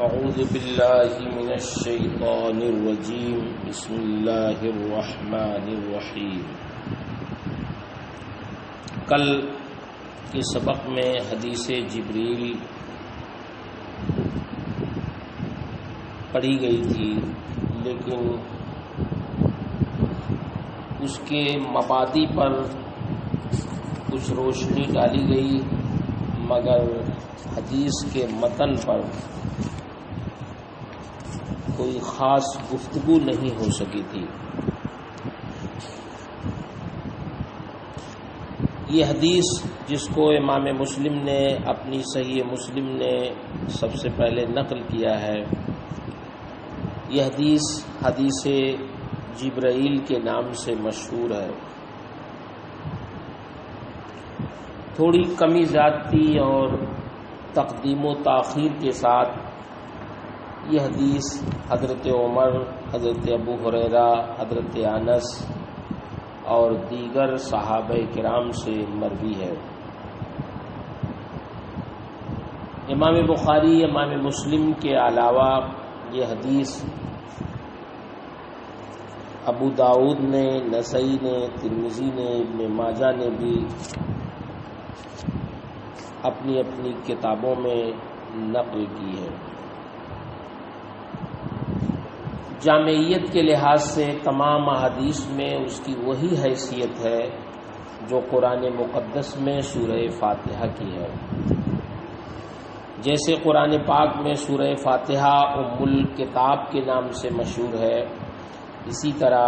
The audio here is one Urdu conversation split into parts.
اعوذ باللہ من الشیطان الرجیم بسم اللہ الرحمن الرحیم۔ کل کے سبق میں حدیث جبریل پڑھی گئی تھی، لیکن اس کے مبادی پر کچھ روشنی ڈالی گئی، مگر حدیث کے متن پر کوئی خاص گفتگو نہیں ہو سکی تھی۔ یہ حدیث جس کو امام مسلم نے اپنی صحیح مسلم نے سب سے پہلے نقل کیا ہے، یہ حدیث جبرائیل کے نام سے مشہور ہے۔ تھوڑی کمی زیادتی اور تقدیم و تاخیر کے ساتھ یہ حدیث حضرت عمر، حضرت ابو ہریرہ، حضرت انس اور دیگر صحابہ کرام سے مروی ہے۔ امام بخاری، امام مسلم کے علاوہ یہ حدیث ابو داؤد نے، نسائی نے، ترمذی نے، ابن ماجہ نے بھی اپنی اپنی کتابوں میں نقل کی ہے۔ جامعیت کے لحاظ سے تمام احادیث میں اس کی وہی حیثیت ہے جو قرآن مقدس میں سورہ فاتحہ کی ہے۔ جیسے قرآن پاک میں سورہ فاتحہ ام الکتاب کے نام سے مشہور ہے، اسی طرح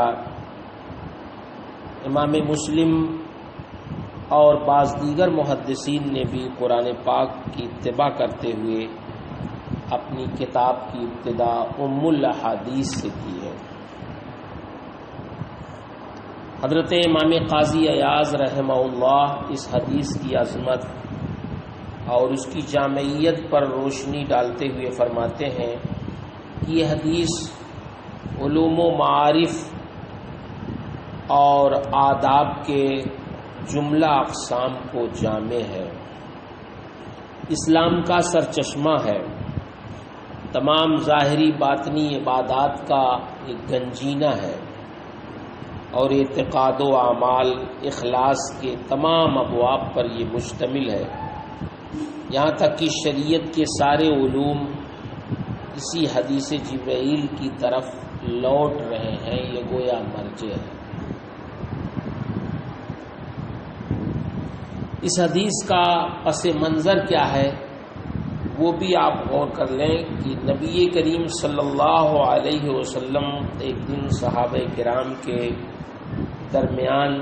امام مسلم اور بعض دیگر محدثین نے بھی قرآن پاک کی اتباع کرتے ہوئے اپنی کتاب کی ابتدا ام الاحادیث سے کی ہے۔ حضرت امام قاضی عیاض رحمہ اللہ اس حدیث کی عظمت اور اس کی جامعیت پر روشنی ڈالتے ہوئے فرماتے ہیں کہ یہ حدیث علوم و معارف اور آداب کے جملہ اقسام کو جامع ہے، اسلام کا سرچشمہ ہے، تمام ظاہری باطنی عبادات کا ایک گنجینہ ہے، اور اعتقاد و اعمال اخلاص کے تمام ابواب پر یہ مشتمل ہے، یہاں تک کہ شریعت کے سارے علوم اسی حدیث جبرائیل کی طرف لوٹ رہے ہیں، یہ گویا مرجع ہے۔ اس حدیث کا پس منظر کیا ہے وہ بھی آپ غور کر لیں کہ نبی کریم صلی اللہ علیہ وسلم ایک دن صحابہ کرام کے درمیان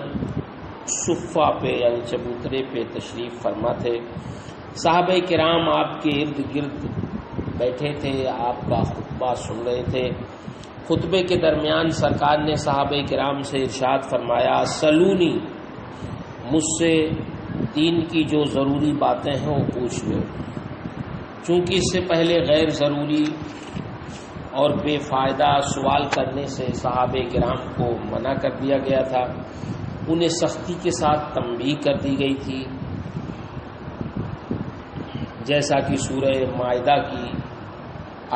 صفہ پہ یعنی چبوترے پہ تشریف فرما تھے۔ صحابہ کرام آپ کے ارد گرد بیٹھے تھے، آپ کا خطبہ سن رہے تھے۔ خطبے کے درمیان سرکار نے صحابہ کرام سے ارشاد فرمایا، سلونی، مجھ سے دین کی جو ضروری باتیں ہیں وہ پوچھ لو۔ چونکہ اس سے پہلے غیر ضروری اور بے فائدہ سوال کرنے سے صحابہ کرام کو منع کر دیا گیا تھا، انہیں سختی کے ساتھ تنبیہ کر دی گئی تھی، جیسا کہ سورہ مائدہ کی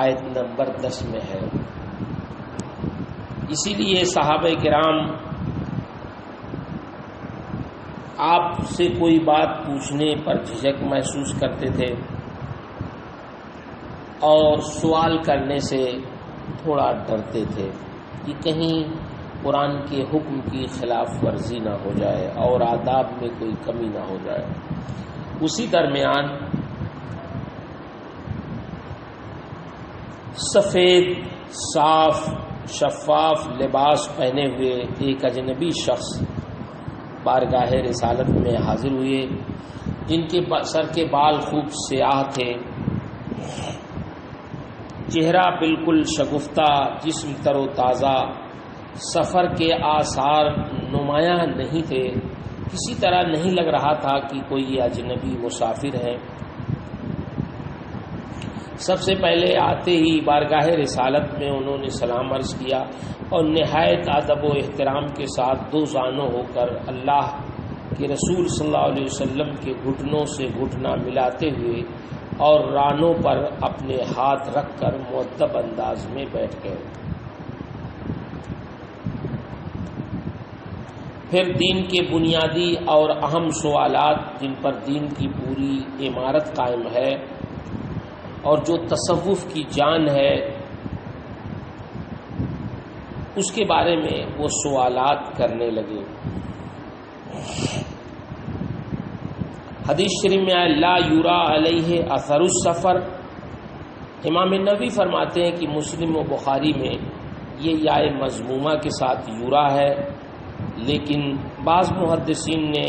آیت نمبر 10 میں ہے۔ اسی لیے صحابہ کرام آپ سے کوئی بات پوچھنے پر جھجک محسوس کرتے تھے اور سوال کرنے سے تھوڑا ڈرتے تھے کہ کہیں قرآن کے حکم کی خلاف ورزی نہ ہو جائے اور آداب میں کوئی کمی نہ ہو جائے۔ اسی درمیان سفید صاف شفاف لباس پہنے ہوئے ایک اجنبی شخص بارگاہ رسالت میں حاضر ہوئے، جن کے سر کے بال خوب سیاہ تھے، چہرہ بالکل شگفتہ، جسم تر و تازہ، سفر کے آثار نمایاں نہیں تھے، کسی طرح نہیں لگ رہا تھا کہ کوئی یہ اجنبی مسافر ہے۔ سب سے پہلے آتے ہی بارگاہ رسالت میں انہوں نے سلام عرض کیا اور نہایت ادب و احترام کے ساتھ دو زانوں ہو کر اللہ کے رسول صلی اللہ علیہ وسلم کے گھٹنوں سے گھٹنا ملاتے ہوئے اور رانوں پر اپنے ہاتھ رکھ کر مؤدب انداز میں بیٹھ گئے۔ پھر دین کے بنیادی اور اہم سوالات جن پر دین کی پوری عمارت قائم ہے اور جو تصوف کی جان ہے، اس کے بارے میں وہ سوالات کرنے لگے۔ حدیث شریف میں آئے لا یورا علیہ اثر السفر، امام نووی فرماتے ہیں کہ مسلم و بخاری میں یہ یا مضمومہ کے ساتھ یورا ہے، لیکن بعض محدثین نے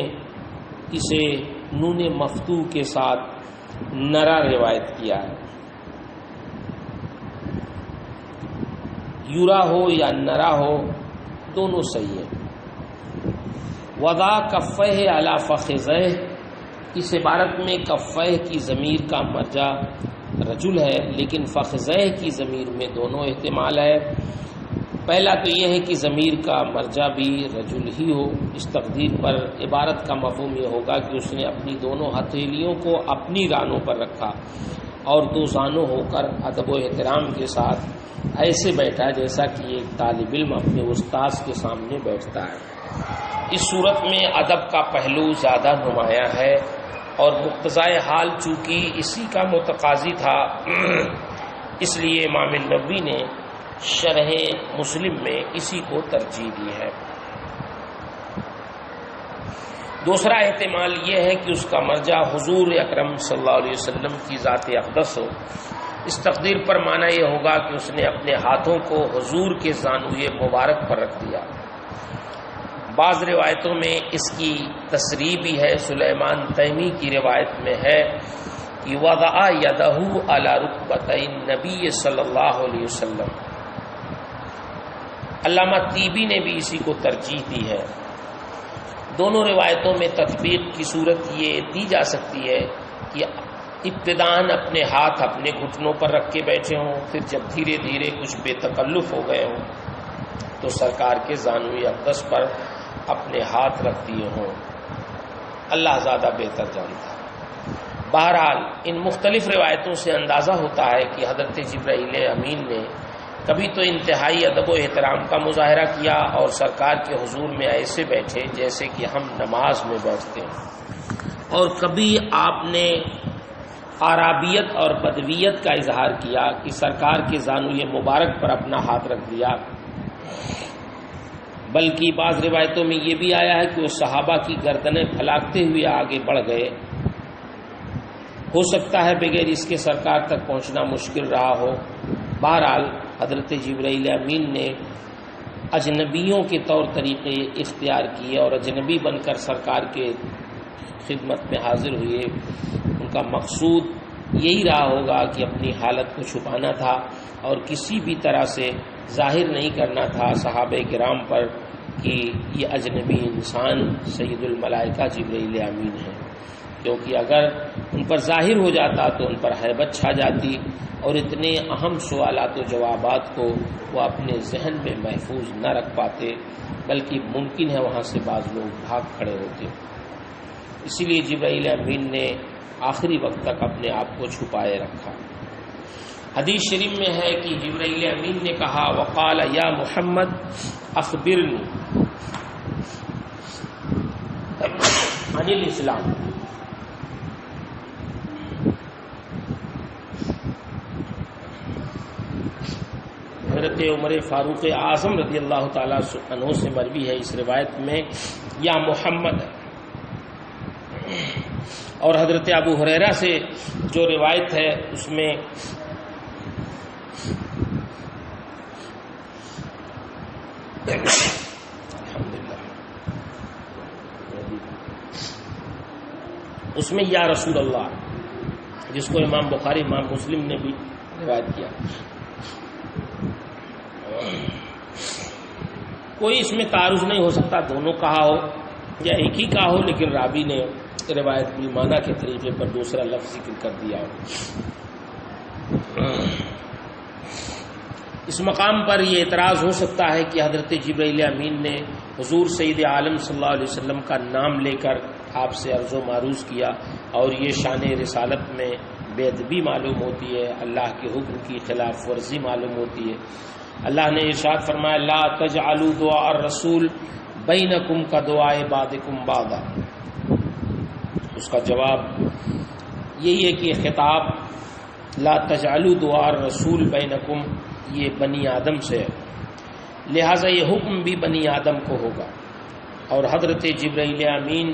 اسے نون مفتوح کے ساتھ نرا روایت کیا ہے۔ یورا ہو یا نرا ہو دونوں صحیح ہے۔ وضع کفہ علی فخذہ، اس عبارت میں کفہ کی ضمیر کا مرجع رجل ہے، لیکن فخذہ کی ضمیر میں دونوں احتمال ہے۔ پہلا تو یہ ہے کہ ضمیر کا مرجع بھی رجل ہی ہو، اس تقدیر پر عبارت کا مفہوم یہ ہوگا کہ اس نے اپنی دونوں ہتھیلیوں کو اپنی رانوں پر رکھا اور دو زانوں ہو کر ادب و احترام کے ساتھ ایسے بیٹھا جیسا کہ ایک طالب علم اپنے استاذ کے سامنے بیٹھتا ہے۔ اس صورت میں ادب کا پہلو زیادہ نمایاں ہے، اور مقتضائے حال چونکہ اسی کا متقاضی تھا، اس لیے امام نووی نے شرح مسلم میں اسی کو ترجیح دی ہے۔ دوسرا احتمال یہ ہے کہ اس کا مرجع حضور اکرم صلی اللہ علیہ وسلم کی ذات اقدس ہو، اس تقدیر پر معنی یہ ہوگا کہ اس نے اپنے ہاتھوں کو حضور کے زانوئے مبارک پر رکھ دیا۔ بعض روایتوں میں اس کی تصریح بھی ہے، سلیمان تیمی کی روایت میں ہے کہ وضع یدہ علی رکبتئی نبی صلی اللہ علیہ وسلم۔ علامہ طیبی نے بھی اسی کو ترجیح دی ہے۔ دونوں روایتوں میں تطبیق کی صورت یہ دی جا سکتی ہے کہ ابتداً اپنے ہاتھ اپنے گھٹنوں پر رکھ کے بیٹھے ہوں، پھر جب دھیرے دھیرے کچھ بے تکلف ہو گئے ہوں تو سرکار کے زانوئے اقدس پر اپنے ہاتھ رکھ دیے ہوں۔ اللہ زیادہ بہتر جانتا ہے۔ بہرحال ان مختلف روایتوں سے اندازہ ہوتا ہے کہ حضرت جبرائیل امین نے کبھی تو انتہائی ادب و احترام کا مظاہرہ کیا اور سرکار کے حضور میں ایسے بیٹھے جیسے کہ ہم نماز میں بیٹھتے ہیں، اور کبھی آپ نے عربیت اور بدویت کا اظہار کیا کہ سرکار کے زانوئے مبارک پر اپنا ہاتھ رکھ دیا۔ بلکہ بعض روایتوں میں یہ بھی آیا ہے کہ وہ صحابہ کی گردنیں پھلاکتے ہوئے آگے بڑھ گئے۔ ہو سکتا ہے بغیر اس کے سرکار تک پہنچنا مشکل رہا ہو۔ بہرحال حضرت جبرائیل امین نے اجنبیوں کے طور طریقے اختیار کیے اور اجنبی بن کر سرکار کے خدمت میں حاضر ہوئے۔ ان کا مقصود یہی رہا ہوگا کہ اپنی حالت کو چھپانا تھا اور کسی بھی طرح سے ظاہر نہیں کرنا تھا صحابہ کرام پر کہ یہ اجنبی انسان سید الملائکہ جبرائیل امین ہے، کیونکہ اگر ان پر ظاہر ہو جاتا تو ان پر ہیبت چھا جاتی اور اتنے اہم سوالات و جوابات کو وہ اپنے ذہن میں محفوظ نہ رکھ پاتے، بلکہ ممکن ہے وہاں سے بعض لوگ بھاگ کھڑے ہوتے۔ اسی لیے جبرائیل امین نے آخری وقت تک اپنے آپ کو چھپائے رکھا۔ حدیث شریف میں ہے کہ جبرائیل امین نے کہا وقال یا محمد اخبرنی عن الاسلام۔ حضرت عمر فاروق اعظم رضی اللہ تعالیٰ عنہ سے مروی ہے اس روایت میں یا محمد، اور حضرت ابو ہریرہ سے جو روایت ہے اس میں اس میں یا رسول اللہ، جس کو امام بخاری امام مسلم نے بھی روایت کیا۔ کوئی اس میں تعارض نہیں ہو سکتا، دونوں کہا ہو یا ایک ہی کہا ہو، لیکن راوی نے روایت بالمعنی کے طریقے پر دوسرا لفظ ذکر کر دیا ہو۔ اس مقام پر یہ اعتراض ہو سکتا ہے کہ حضرت جبرائیل امین نے حضور سید عالم صلی اللہ علیہ وسلم کا نام لے کر آپ سے عرض و معروض کیا اور یہ شان رسالت میں بے ادبی معلوم ہوتی ہے، اللہ کے حکم کی خلاف ورزی معلوم ہوتی ہے۔ اللہ نے ارشاد فرمایا لا تجعلوا دعاء الرسول بینکم کدعاء بعضکم بعضا۔ اس کا جواب یہی ہے کہ خطاب لا تجعلوا دعاء الرسول بینکم یہ بنی آدم سے ہے، لہٰذا یہ حکم بھی بنی آدم کو ہوگا، اور حضرت جبرائیل امین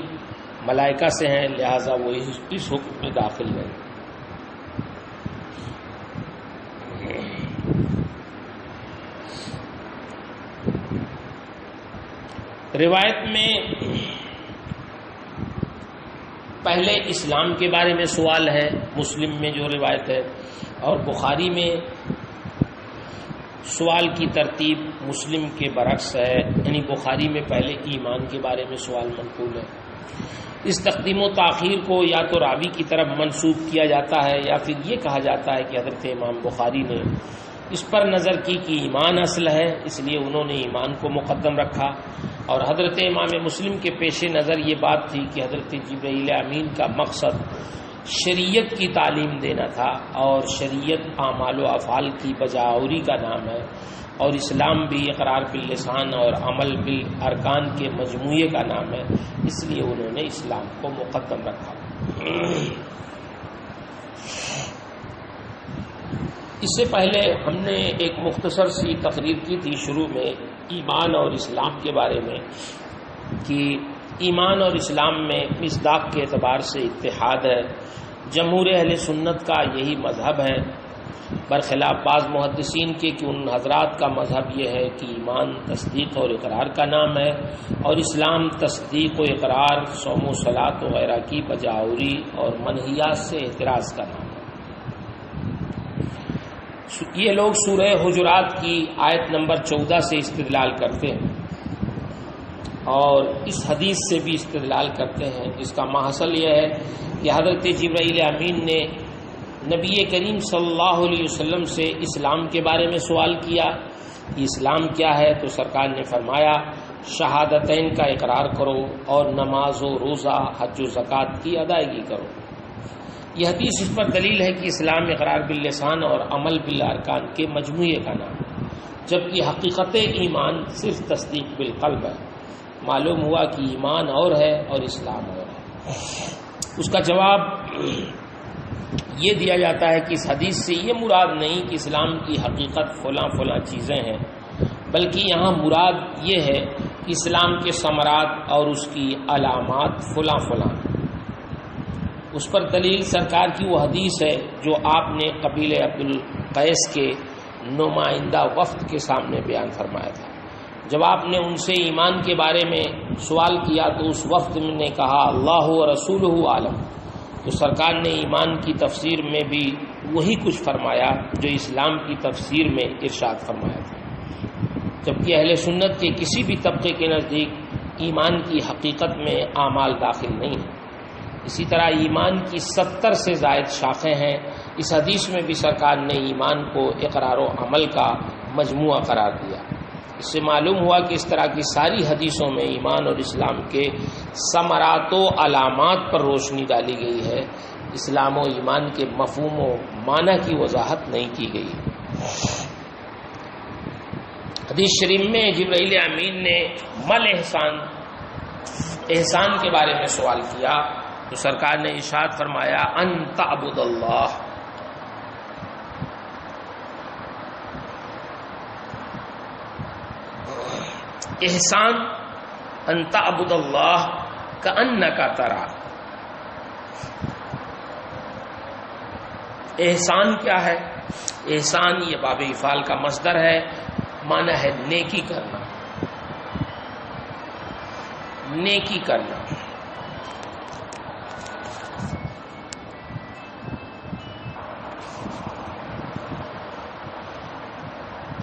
ملائکہ سے ہیں، لہٰذا وہ اس حکم میں داخل ہیں۔ روایت میں پہلے اسلام کے بارے میں سوال ہے، مسلم میں جو روایت ہے، اور بخاری میں سوال کی ترتیب مسلم کے برعکس ہے، یعنی بخاری میں پہلے ایمان کے بارے میں سوال منقول ہے۔ اس تقدیم و تاخیر کو یا تو راوی کی طرف منسوب کیا جاتا ہے یا پھر یہ کہا جاتا ہے کہ حضرت امام بخاری نے اس پر نظر کی کہ ایمان اصل ہے، اس لیے انہوں نے ایمان کو مقدم رکھا، اور حضرت امام مسلم کے پیش نظر یہ بات تھی کہ حضرت جبرائیل امین کا مقصد شریعت کی تعلیم دینا تھا، اور شریعت اعمال و افعال کی بجاوری کا نام ہے، اور اسلام بھی اقرار باللسان اور عمل بالارکان کے مجموعے کا نام ہے، اس لیے انہوں نے اسلام کو مقدم رکھا۔ اس سے پہلے ہم نے ایک مختصر سی تقریر کی تھی شروع میں ایمان اور اسلام کے بارے میں، کہ ایمان اور اسلام میں مصداق کے اعتبار سے اتحاد ہے، جمہور اہل سنت کا یہی مذہب ہے، برخلاف بعض محدثین کے کہ ان حضرات کا مذہب یہ ہے کہ ایمان تصدیق اور اقرار کا نام ہے، اور اسلام تصدیق و اقرار، صوم و صلاۃ وغیرہ کی بجاوری اور منہیات سے اعتراض کا نام ہے۔ یہ لوگ سورہ حجرات کی آیت نمبر 14 سے استدلال کرتے ہیں، اور اس حدیث سے بھی استدلال کرتے ہیں، جس کا محصل یہ ہے کہ حضرت جبرائیل امین نے نبی کریم صلی اللہ علیہ وسلم سے اسلام کے بارے میں سوال کیا کہ اسلام کیا ہے، تو سرکار نے فرمایا شہادتین کا اقرار کرو اور نماز و روزہ حج و زکوٰۃ کی ادائیگی کرو۔ یہ حدیث اس پر دلیل ہے کہ اسلام اقرار باللسان اور عمل بالارکان کے مجموعے کا نام ہے، جبکہ حقیقت ایمان صرف تصدیق بالقلب ہے۔ معلوم ہوا کہ ایمان اور ہے اور اسلام اور ہے۔ اس کا جواب یہ دیا جاتا ہے کہ اس حدیث سے یہ مراد نہیں کہ اسلام کی حقیقت فلاں فلاں چیزیں ہیں، بلکہ یہاں مراد یہ ہے کہ اسلام کے ثمرات اور اس کی علامات فلاں فلاں۔ اس پر دلیل سرکار کی وہ حدیث ہے جو آپ نے قبیلہ عبد القیس کے نمائندہ وفد کے سامنے بیان فرمایا تھا۔ جب آپ نے ان سے ایمان کے بارے میں سوال کیا تو اس وفد نے کہا اللہ و رسولہ عالم، تو سرکار نے ایمان کی تفسیر میں بھی وہی کچھ فرمایا جو اسلام کی تفسیر میں ارشاد فرمایا تھا، جبکہ اہل سنت کے کسی بھی طبقے کے نزدیک ایمان کی حقیقت میں اعمال داخل نہیں ہیں۔ اسی طرح ایمان کی 70 سے زائد شاخیں ہیں۔ اس حدیث میں بھی سرکار نے ایمان کو اقرار و عمل کا مجموعہ قرار دیا۔ اس سے معلوم ہوا کہ اس طرح کی ساری حدیثوں میں ایمان اور اسلام کے ثمرات و علامات پر روشنی ڈالی گئی ہے، اسلام و ایمان کے مفہوم و معنی کی وضاحت نہیں کی گئی۔ حدیث شریف میں جبرائیل امین نے مل احسان کے بارے میں سوال کیا تو سرکار نے ارشاد فرمایا ان تعبد اللہ، احسان ان تعبد اللہ کأنک ترا۔ احسان کیا ہے؟ احسان یہ باب افعال کا مصدر ہے، معنی ہے نیکی کرنا، نیکی کرنا۔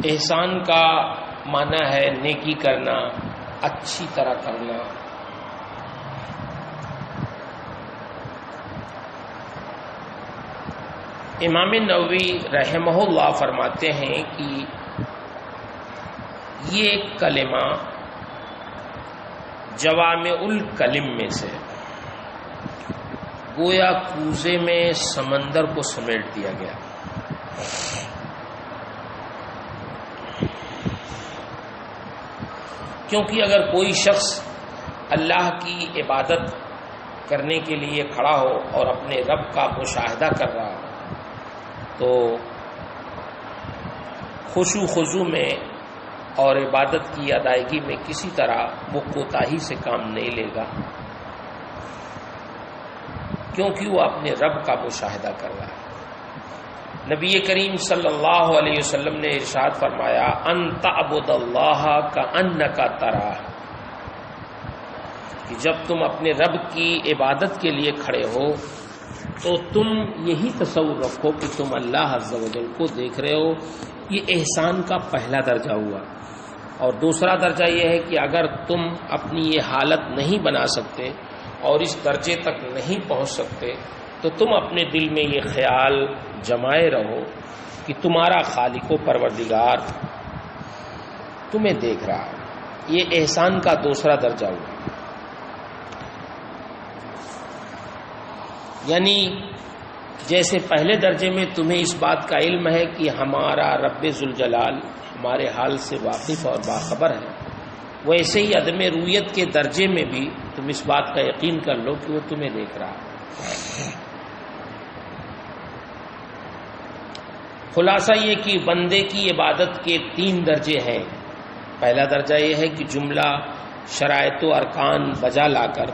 احسان کا معنی ہے نیکی کرنا، اچھی طرح کرنا۔ امام نووی رحمہ اللہ فرماتے ہیں کہ یہ کلمہ جوامع الکلم میں سے، گویا کوزے میں سمندر کو سمیٹ دیا گیا. کیونکہ اگر کوئی شخص اللہ کی عبادت کرنے کے لیے کھڑا ہو اور اپنے رب کا مشاہدہ کر رہا ہو تو خشوع خضوع میں اور عبادت کی ادائیگی میں کسی طرح وہ کوتاہی سے کام نہیں لے گا، کیونکہ وہ اپنے رب کا مشاہدہ کر رہا ہے. نبی کریم صلی اللہ علیہ وسلم نے ارشاد فرمایا ان تعبد اللہ کأنک تراہ، کہ جب تم اپنے رب کی عبادت کے لیے کھڑے ہو تو تم یہی تصور رکھو کہ تم اللہ عز و جل کو دیکھ رہے ہو. یہ احسان کا پہلا درجہ ہوا. اور دوسرا درجہ یہ ہے کہ اگر تم اپنی یہ حالت نہیں بنا سکتے اور اس درجے تک نہیں پہنچ سکتے تو تم اپنے دل میں یہ خیال جمائے رہو کہ تمہارا خالق و پروردگار تمہیں دیکھ رہا ہے. یہ احسان کا دوسرا درجہ ہوا. یعنی جیسے پہلے درجے میں تمہیں اس بات کا علم ہے کہ ہمارا رب ذوالجلال ہمارے حال سے واقف اور باخبر ہے، ویسے ہی عدم رویت کے درجے میں بھی تم اس بات کا یقین کر لو کہ وہ تمہیں دیکھ رہا ہے. خلاصہ یہ کہ بندے کی عبادت کے 3 درجے ہیں. پہلا درجہ یہ ہے کہ جملہ شرائط و ارکان بجا لا کر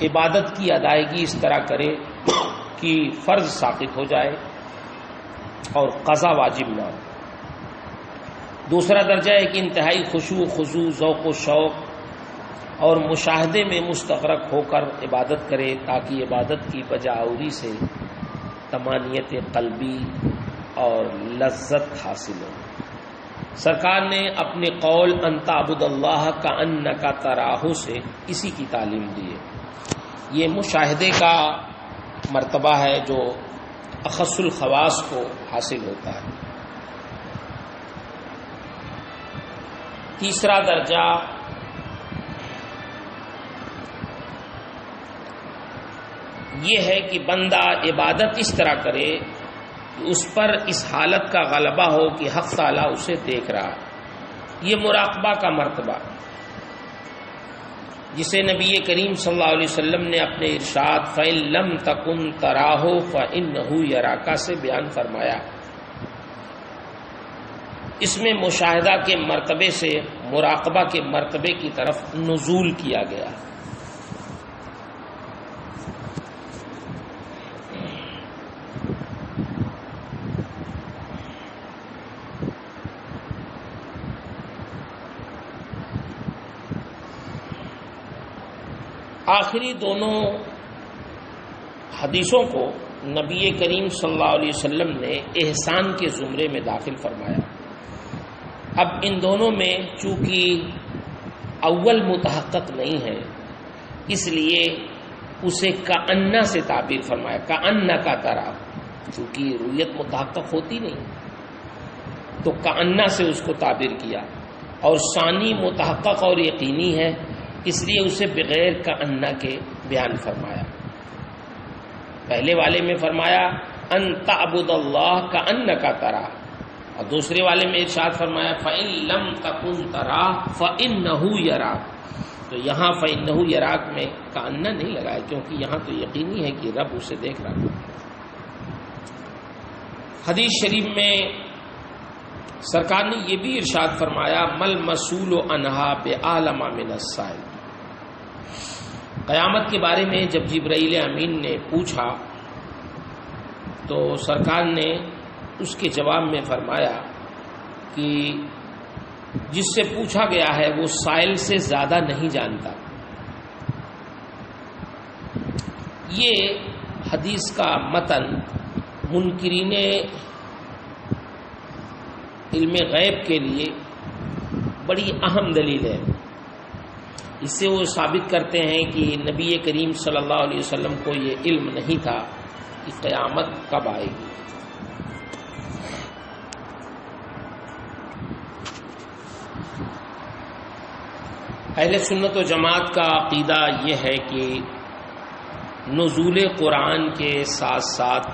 عبادت کی ادائیگی اس طرح کرے کہ فرض ساقط ہو جائے اور قضا واجب نہ ہو. دوسرا درجہ ہے کہ انتہائی خشوع خضوع ذوق و شوق اور مشاہدے میں مستغرق ہو کر عبادت کرے تاکہ عبادت کی بجاوری سے طمانینت قلبی اور لذت حاصل ہو. سرکار نے اپنے قول ان تعبد اللہ کأنک تراہ سے اسی کی تعلیم دی ہے. یہ مشاہدے کا مرتبہ ہے جو اخص الخواص کو حاصل ہوتا ہے. تیسرا درجہ یہ ہے کہ بندہ عبادت اس طرح کرے کہ اس پر اس حالت کا غلبہ ہو کہ حق تعالیٰ اسے دیکھ رہا. یہ مراقبہ کا مرتبہ جسے نبی کریم صلی اللہ علیہ وسلم نے اپنے ارشاد فَإِن لَمْ تَكُنْ تَرَاهُ فَإِنَّهُ يَرَاكَ سے بیان فرمایا. اس میں مشاہدہ کے مرتبے سے مراقبہ کے مرتبے کی طرف نزول کیا گیا. آخری دونوں حدیثوں کو نبی کریم صلی اللہ علیہ وسلم نے احسان کے زمرے میں داخل فرمایا. اب ان دونوں میں چونکہ اول متحقق نہیں ہے اس لیے اسے کأن سے تعبیر فرمایا. کأنک تراہ، چونکہ رویت متحقق ہوتی نہیں تو کأن سے اس کو تعبیر کیا. اور ثانی متحقق اور یقینی ہے اس لیے اسے بغیر کأن کے بیان فرمایا. پہلے والے میں فرمایا ان تعبد اللہ کأنک تراہ، اور دوسرے والے میں ارشاد فرمایا فَإِن لَمْ تَكُنْ تَرَاهُ فَإِنَّهُ يَرَاكَ. تو یہاں فَإِنَّهُ يَرَاكَ میں کأن نہیں لگایا کیونکہ یہاں تو یقینی ہے کہ رب اسے دیکھ رہا ہے. حدیث شریف میں سرکار نے یہ بھی ارشاد فرمایا مل مسئول عنہا بِأَعْلَمَ مِنَ السَّائِلِ. قیامت کے بارے میں جب جبرائیل امین نے پوچھا تو سرکار نے اس کے جواب میں فرمایا کہ جس سے پوچھا گیا ہے وہ سائل سے زیادہ نہیں جانتا. یہ حدیث کا متن منکرین علم غیب کے لیے بڑی اہم دلیل ہے. اس سے وہ ثابت کرتے ہیں کہ نبی کریم صلی اللہ علیہ وسلم کو یہ علم نہیں تھا کہ قیامت کب آئے گی. اہل سنت و جماعت کا عقیدہ یہ ہے کہ نزول قرآن کے ساتھ ساتھ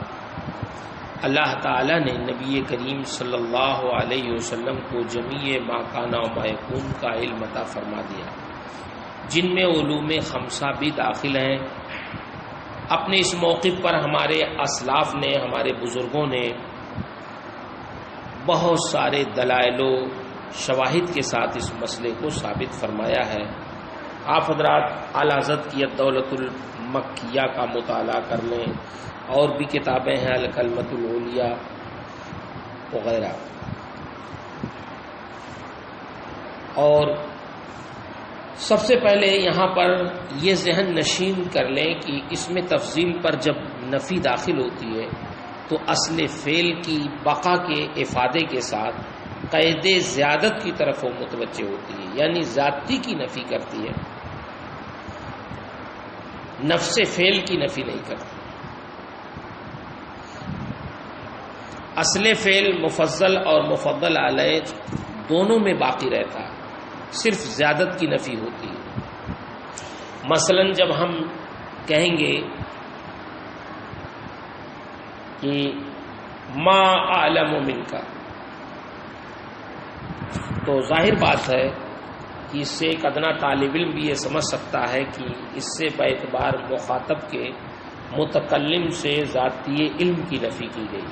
اللہ تعالیٰ نے نبی کریم صلی اللہ علیہ وسلم کو جمیع ما کان و ما یکون کا علم عطا فرما دیا، جن میں علوم خمسہ بھی داخل ہیں۔ اپنے اس موقف پر ہمارے اسلاف نے، ہمارے بزرگوں نے بہت سارے دلائل و شواہد کے ساتھ اس مسئلے کو ثابت فرمایا ہے۔ آپ حضرات اعلیٰ حضرت کی الدولۃ المکیہ کا مطالعہ کر لیں، اور بھی کتابیں ہیں، الکلمۃ العلیہ وغیرہ۔ اور سب سے پہلے یہاں پر یہ ذہن نشین کر لیں کہ اس میں تفضیل پر جب نفی داخل ہوتی ہے تو اصل فعل کی بقا کے افادے کے ساتھ قید زیادت کی طرف وہ متوجہ ہوتی ہے، یعنی ذاتی کی نفی کرتی ہے، نفس فعل کی نفی نہیں کرتی۔ اصل فعل مفضل اور مفضل علیہ دونوں میں باقی رہتا ہے، صرف زیادت کی نفی ہوتی ہے۔ مثلا جب ہم کہیں گے کہ ما اعلم منک، تو ظاہر بات ہے کہ اس سے ایک ادنا طالب علم بھی یہ سمجھ سکتا ہے کہ اس سے باعتبار مخاطب کے متکلم سے ذاتی علم کی نفی کی گئی۔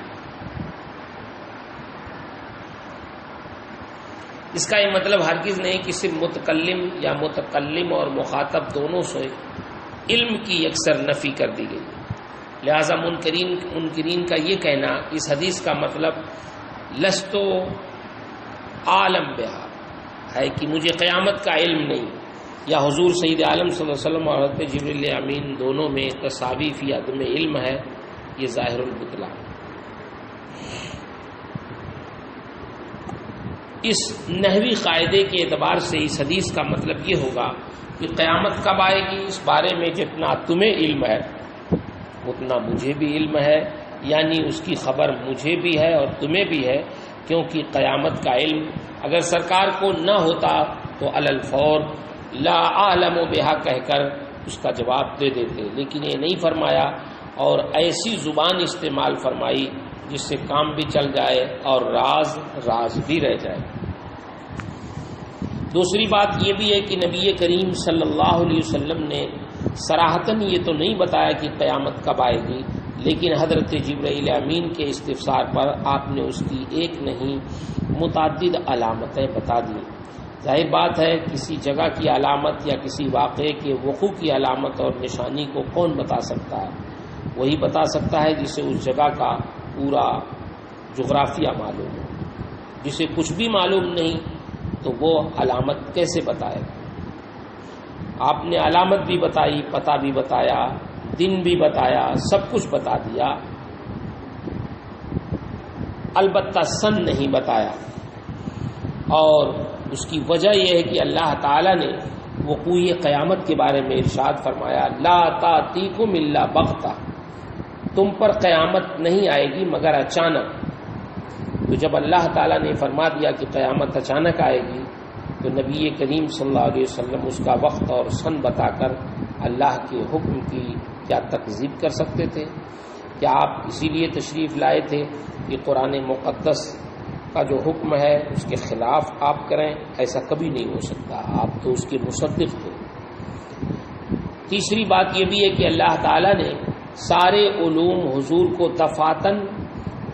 اس کا یہ مطلب ہرگز نہیں کہ صرف متکلم یا متکلم اور مخاطب دونوں سے علم کی یکسر نفی کر دی گئی۔ لہذا منکرین کا یہ کہنا اس حدیث کا مطلب لستو عالم بہا ہے کہ مجھے قیامت کا علم نہیں، یا حضور سید عالم صلی اللہ علیہ وسلم اور حضرت جبریل امین دونوں میں تساوی فی عدم علم ہے، یہ ظاہر البطلان۔ اس نحوی قاعدے کے اعتبار سے اس حدیث کا مطلب یہ ہوگا کہ قیامت کب آئے گی اس بارے میں جتنا تمہیں علم ہے اتنا مجھے بھی علم ہے، یعنی اس کی خبر مجھے بھی ہے اور تمہیں بھی ہے، کیونکہ قیامت کا علم اگر سرکار کو نہ ہوتا تو علی الفور لا اعلم بہا کہہ کر اس کا جواب دے دیتے، لیکن یہ نہیں فرمایا اور ایسی زبان استعمال فرمائی جس سے کام بھی چل جائے اور راز بھی رہ جائے۔ دوسری بات یہ بھی ہے کہ نبی کریم صلی اللہ علیہ وسلم نے صراحتاً یہ تو نہیں بتایا کہ قیامت کب آئے گی، لیکن حضرت جبرائیل امین کے استفسار پر آپ نے اس کی ایک نہیں متعدد علامتیں بتا دی۔ ظاہر بات ہے کسی جگہ کی علامت یا کسی واقعے کے وقوع کی علامت اور نشانی کو کون بتا سکتا ہے؟ وہی بتا سکتا ہے جسے اس جگہ کا پورا جغرافیہ معلوم ہو۔ جسے کچھ بھی معلوم نہیں تو وہ علامت کیسے بتائے؟ آپ نے علامت بھی بتائی، پتہ بھی بتایا، دن بھی بتایا، سب کچھ بتا دیا، البتہ سن نہیں بتایا، اور اس کی وجہ یہ ہے کہ اللہ تعالیٰ نے وقوع قیامت کے بارے میں ارشاد فرمایا لا تأتیکم الا بغتہ، تم پر قیامت نہیں آئے گی مگر اچانک۔ تو جب اللہ تعالیٰ نے فرما دیا کہ قیامت اچانک آئے گی تو نبی کریم صلی اللہ علیہ وسلم اس کا وقت اور سن بتا کر اللہ کے حکم کی کیا تکذیب کر سکتے تھے؟ کیا آپ اسی لیے تشریف لائے تھے کہ قرآن مقدس کا جو حکم ہے اس کے خلاف آپ کریں؟ ایسا کبھی نہیں ہو سکتا، آپ تو اس کے مصدق تھے۔ تیسری بات یہ بھی ہے کہ اللہ تعالیٰ نے سارے علوم حضور کو دفعتاً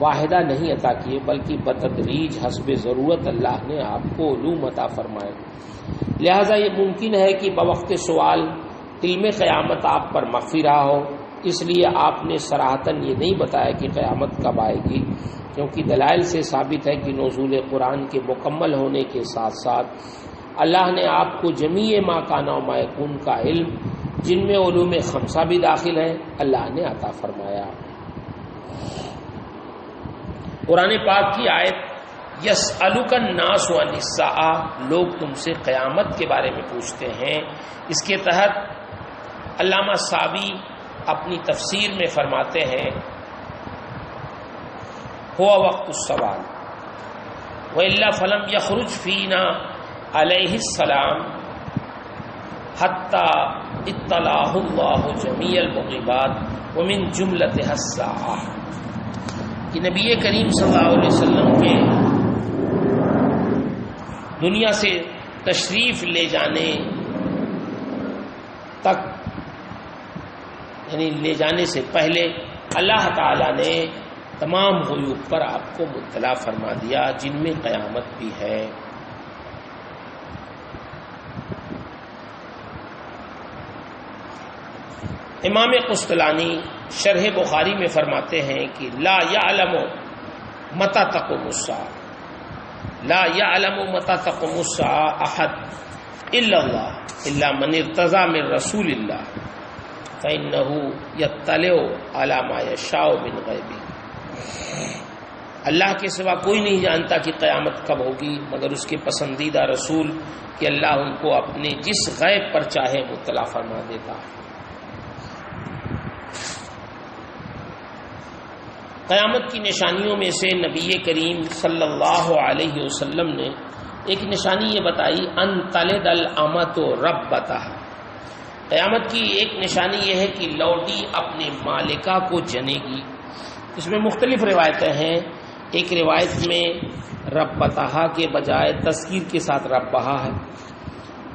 واحدہ نہیں عطا کیے، بلکہ بتدریج حسب ضرورت اللہ نے آپ کو علوم عطا فرمائے۔ لہذا یہ ممکن ہے کہ بوقت سوال علم قیامت آپ پر مخفی رہا ہو، اس لیے آپ نے صراحتاً یہ نہیں بتایا کہ قیامت کب آئے گی، کیونکہ دلائل سے ثابت ہے کہ نزول قرآن کے مکمل ہونے کے ساتھ ساتھ اللہ نے آپ کو جمیع ما کان و ما یکون کا علم، جن میں علوم خمسہ بھی داخل ہیں، اللہ نے عطا فرمایا۔ قرآن پاک کی آیت یسألک الناس عن الساعہ، لوگ تم سے قیامت کے بارے میں پوچھتے ہیں، اس کے تحت علامہ سعوی اپنی تفسیر میں فرماتے ہیں ہوا وقت السوال وَإِلَّا فَلَمْ يَخْرُجْ فِينَا عَلَيْهِ السَّلَامُ حَتَّى اطلعہ اللہ جمیع المغیبات ومن جملتها الساعہ، کہ نبی کریم صلی اللہ علیہ وسلم کے دنیا سے تشریف لے جانے تک، یعنی لے جانے سے پہلے اللہ تعالیٰ نے تمام غیوب پر آپ کو مطلع فرما دیا جن میں قیامت بھی ہے۔ امام قسطلانی شرح بخاری میں فرماتے ہیں کہ لا یعلم متی تقوم الساعہ، لا یعلم متی تقوم الساعہ احد الا اللہ الا من ارتضی من رسول اللہ فإنہ یطلع علی ما یشاء من غیبہ، اللہ کے سوا کوئی نہیں جانتا کہ قیامت کب ہوگی مگر اس کے پسندیدہ رسول، کہ اللہ ان کو اپنے جس غیب پر چاہے مطلع فرما دیتا ہے۔ قیامت کی نشانیوں میں سے نبی کریم صلی اللہ علیہ وسلم نے ایک نشانی یہ بتائی ان تلد الامۃ ربتہا، قیامت کی ایک نشانی یہ ہے کہ لوڈی اپنے مالکہ کو جنے گی۔ اس میں مختلف روایتیں ہیں، ایک روایت میں ربتہا کے بجائے تذکیر کے ساتھ ربہا ہے،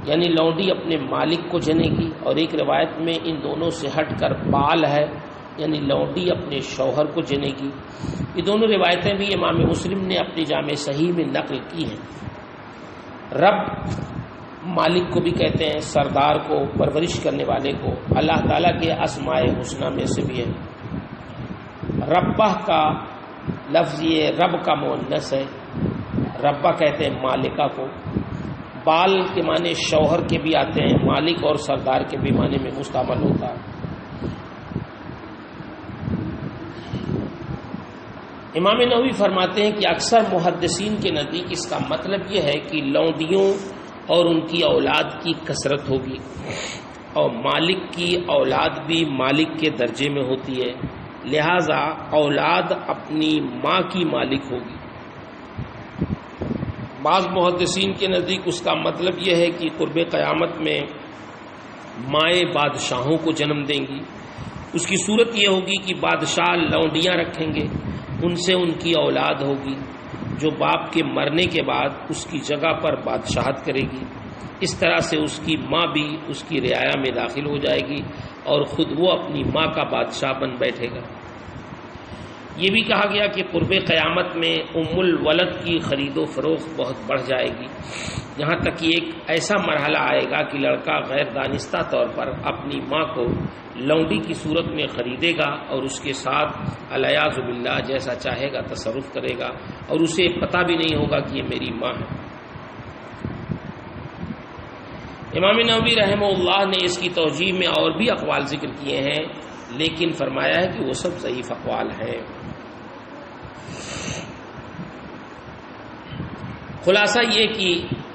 یعنی لوڈی اپنے مالک کو جنے گی، اور ایک روایت میں ان دونوں سے ہٹ کر بال ہے، یعنی لونڈی اپنے شوہر کو جنے گی۔ یہ دونوں روایتیں بھی امام مسلم نے اپنی جامع صحیح میں نقل کی ہیں۔ رب مالک کو بھی کہتے ہیں، سردار کو، پرورش کرنے والے کو، اللہ تعالیٰ کے اسماء حسنہ میں سے بھی ہے۔ ربہ کا لفظ یہ رب کا مؤنث ہے، ربہ کہتے ہیں مالکہ کو۔ بال کے معنی شوہر کے بھی آتے ہیں، مالک اور سردار کے بھی معنی میں مستعمل ہوتا ہے۔ امام نووی فرماتے ہیں کہ اکثر محدثین کے نزدیک اس کا مطلب یہ ہے کہ لونڈیوں اور ان کی اولاد کی کثرت ہوگی، اور مالک کی اولاد بھی مالک کے درجے میں ہوتی ہے، لہذا اولاد اپنی ماں کی مالک ہوگی۔ بعض محدثین کے نزدیک اس کا مطلب یہ ہے کہ قرب قیامت میں مائیں بادشاہوں کو جنم دیں گی۔ اس کی صورت یہ ہوگی کہ بادشاہ لونڈیاں رکھیں گے، ان سے ان کی اولاد ہوگی جو باپ کے مرنے کے بعد اس کی جگہ پر بادشاہت کرے گی۔ اس طرح سے اس کی ماں بھی اس کی رعایا میں داخل ہو جائے گی اور خود وہ اپنی ماں کا بادشاہ بن بیٹھے گا۔ یہ بھی کہا گیا کہ قرب قیامت میں ام الولد کی خرید و فروخت بہت بڑھ جائے گی، یہاں تک کہ ایک ایسا مرحلہ آئے گا کہ لڑکا غیر دانستہ طور پر اپنی ماں کو لونڈی کی صورت میں خریدے گا اور اس کے ساتھ الیاذ باللہ جیسا چاہے گا تصرف کرے گا، اور اسے پتہ بھی نہیں ہوگا کہ یہ میری ماں ہے۔ امام نووی رحمہ اللہ نے اس کی توجیہ میں اور بھی اقوال ذکر کیے ہیں، لیکن فرمایا ہے کہ وہ سب ضعیف اقوال ہیں۔ خلاصہ یہ کہ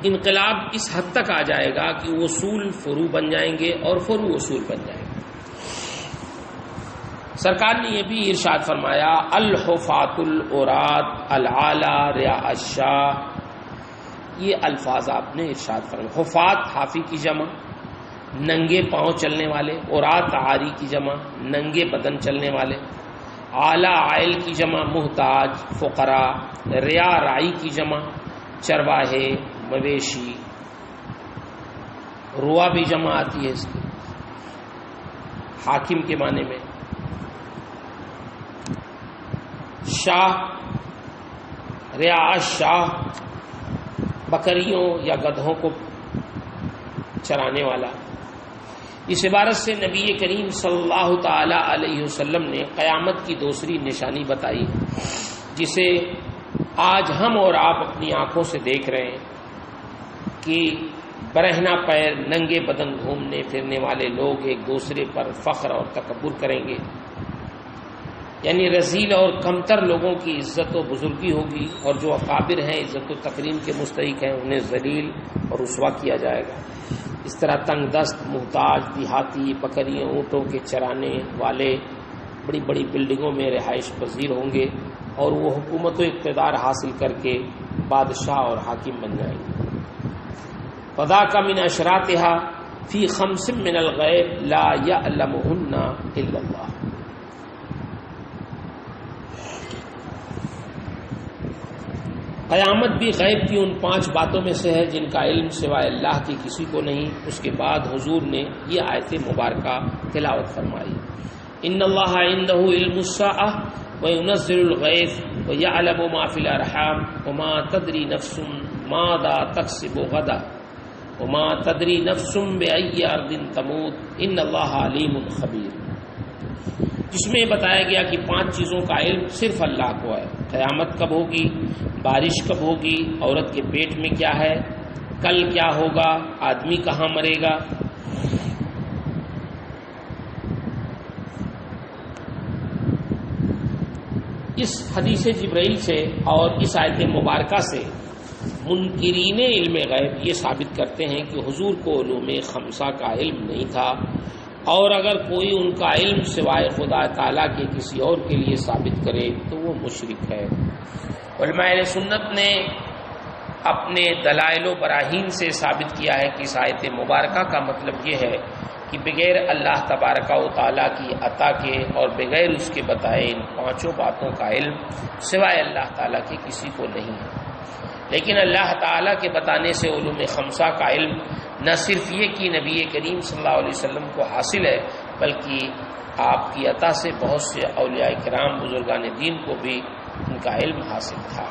انقلاب اس حد تک آ جائے گا کہ اصول فرو بن جائیں گے اور فرو اصول بن جائیں گے۔ سرکار نے یہ بھی ارشاد فرمایا الحفاۃ العراۃ العالی رعاء الشاہ، یہ الفاظ آپ نے ارشاد فرمایا۔ حفاظ حافی کی جمع، ننگے پاؤں چلنے والے، عراۃ عاری کی جمع، ننگے بدن چلنے والے، اعلیٰ عائل کی جمع محتاج فقراء، رعاء رائی کی جمع چرواہے مویشی، روا بھی جمع آتی ہے اس کی، حاکم کے معنی میں، شاہ رعاء شاہ بکریوں یا گدھوں کو چرانے والا۔ اس عبارت سے نبی کریم صلی اللہ تعالی علیہ وسلم نے قیامت کی دوسری نشانی بتائی، جسے آج ہم اور آپ اپنی آنکھوں سے دیکھ رہے ہیں کہ برہنہ پیر ننگے بدن گھومنے پھرنے والے لوگ ایک دوسرے پر فخر اور تکبر کریں گے، یعنی رذیل اور کمتر لوگوں کی عزت و بزرگی ہوگی، اور جو اکابر ہیں عزت و تکریم کے مستحق ہیں انہیں ذلیل اور رسوا کیا جائے گا۔ اس طرح تنگ دست محتاج دیہاتی بکریوں اونٹوں کے چرانے والے بڑی بڑی بلڈنگوں میں رہائش پذیر ہوں گے، اور وہ حکومت و اقتدار حاصل کر کے بادشاہ اور حاکم بن جائیں گے۔ فذاک من اشراطھا، فی خمس من الغیب لا یعلمہن الا اللہ. قیامت بھی غیب کی ان 5 باتوں میں سے ہے جن کا علم سوائے اللہ کے کسی کو نہیں. اس کے بعد حضور نے یہ آیت مبارکہ تلاوت فرمائی. ان اللہ عندہ علم الساعۃ وینزل الغیث ویعلم ما فی الارحام وما تدری نفس ماذا تکسب غدا وما تدری نفس بأی ارض تموت ان اللہ علیم خبیر، جس میں بتایا گیا کہ 5 چیزوں کا علم صرف اللہ کو ہے. قیامت کب ہوگی، بارش کب ہوگی، عورت کے پیٹ میں کیا ہے، کل کیا ہوگا، آدمی کہاں مرے گا. اس حدیث جبرائیل سے اور اس آیت مبارکہ سے منکرین علم غیب یہ ثابت کرتے ہیں کہ حضور کو علوم خمسہ کا علم نہیں تھا، اور اگر کوئی ان کا علم سوائے خدا تعالیٰ کے کسی اور کے لیے ثابت کرے تو وہ مشرک ہے. علماء اہل سنت نے اپنے دلائل و براہین سے ثابت کیا ہے کہ اس آیت مبارکہ کا مطلب یہ ہے کہ بغیر اللہ تبارک و تعالیٰ کی عطا کے اور بغیر اس کے بتائے ان 5 باتوں کا علم سوائے اللہ تعالیٰ کے کسی کو نہیں ہے. لیکن اللہ تعالیٰ کے بتانے سے علوم خمسہ کا علم نہ صرف یہ کہ نبی کریم صلی اللہ علیہ وسلم کو حاصل ہے، بلکہ آپ کی عطا سے بہت سے اولیاء کرام بزرگان دین کو بھی ان کا علم حاصل تھا.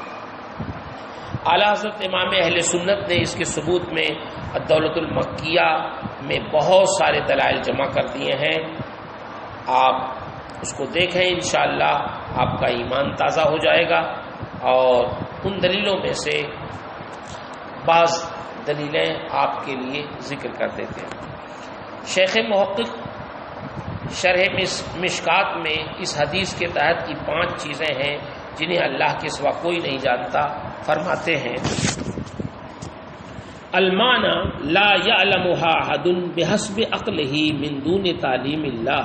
اعلیٰ حضرت امام اہل سنت نے اس کے ثبوت میں الدولۃ المکیہ میں بہت سارے دلائل جمع کر دیے ہیں. آپ اس کو دیکھیں، انشاءاللہ آپ کا ایمان تازہ ہو جائے گا. اور ان دلیلوں میں سے بعض دلیلیں آپ کے لیے ذکر کر دیتے ہیں. شیخ محقق شرح مشکات میں اس حدیث کے تحت کی 5 چیزیں ہیں جنہیں اللہ کے سوا کوئی نہیں جانتا. فرماتے ہیں المعنی لا يعلمها احد بحسب عقله من دون تعلیم اللہ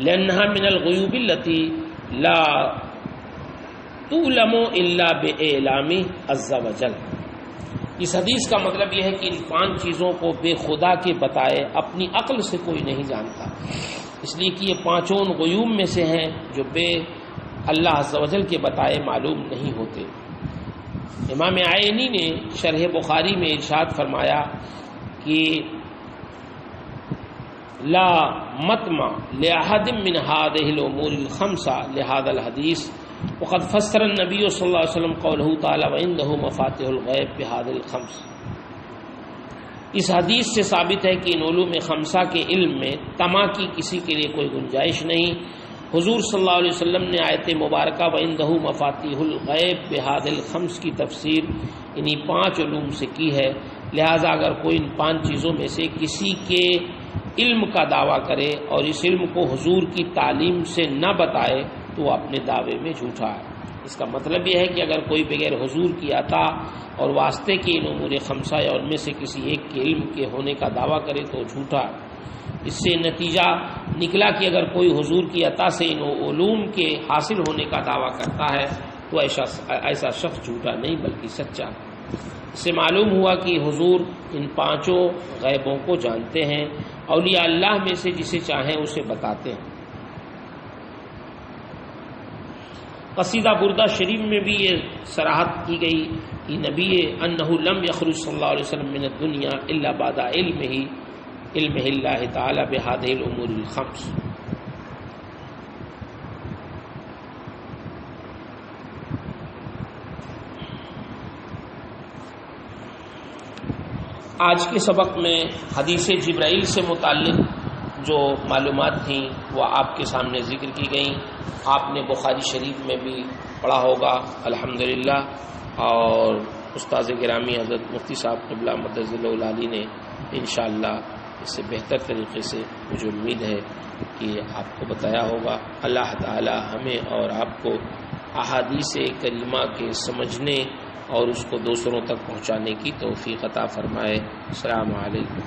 لانها من الغیوب التي لا تعلم الا باعلامه عز وجل. اس حدیث کا مطلب یہ ہے کہ ان 5 چیزوں کو بے خدا کے بتائے اپنی عقل سے کوئی نہیں جانتا، اس لیے کہ یہ 5 غیوب میں سے ہیں جو بے اللہ عز و جل کے بتائے معلوم نہیں ہوتے. امام عینی نے شرح بخاری میں ارشاد فرمایا کہ لا مطمع لأحد من هذه الامور الخمسه لهذا الحديث وقد فسر النبي صلی اللہ علیہ وسلم قوله تعالی وعنده مفاتيح الغیب بهذه الخمس. اس حدیث سے ثابت ہے کہ ان علوم خمسہ کے علم میں طمع کی کسی کے لیے کوئی گنجائش نہیں. حضور صلی اللہ علیہ وسلم نے آیت مبارکہ وعنده مفاتیح الغیب بهذه الخمس کی تفسیر انہی 5 علوم سے کی ہے. لہذا اگر کوئی ان 5 چیزوں میں سے کسی کے علم کا دعویٰ کرے اور اس علم کو حضور کی تعلیم سے نہ بتائے تو وہ اپنے دعوے میں جھوٹا ہے. اس کا مطلب یہ ہے کہ اگر کوئی بغیر حضور کی عطا اور واسطے کے ان امور خمسہ یا ان میں سے کسی ایک کے علم کے ہونے کا دعویٰ کرے تو جھوٹا ہے. اس سے نتیجہ نکلا کہ اگر کوئی حضور کی عطا سے ان علوم کے حاصل ہونے کا دعویٰ کرتا ہے تو ایسا شخص جھوٹا نہیں بلکہ سچا. اس سے معلوم ہوا کہ حضور ان 5 غیبوں کو جانتے ہیں. اولیاء اللہ میں سے جسے چاہیں اسے بتاتے ہیں. قصیدہ بردہ شریف میں بھی یہ صراحت کی گئی کہ نبی انہ لم یخرج صلی اللہ علیہ وسلم من الدنیا الا بعد علم اللہ تعالی بہذه الامور الخمس. آج کے سبق میں حدیث جبرائیل سے متعلق جو معلومات تھیں وہ آپ کے سامنے ذکر کی گئیں. آپ نے بخاری شریف میں بھی پڑھا ہوگا الحمدللہ، اور استاذ گرامی حضرت مفتی صاحب قبلہ مدد العالی نے انشاءاللہ اس سے بہتر طریقے سے مجھے امید ہے کہ آپ کو بتایا ہوگا. اللہ تعالی ہمیں اور آپ کو احادیث کریمہ کے سمجھنے اور اس کو دوسروں تک پہنچانے کی توفیق عطا فرمائے. السلام علیکم.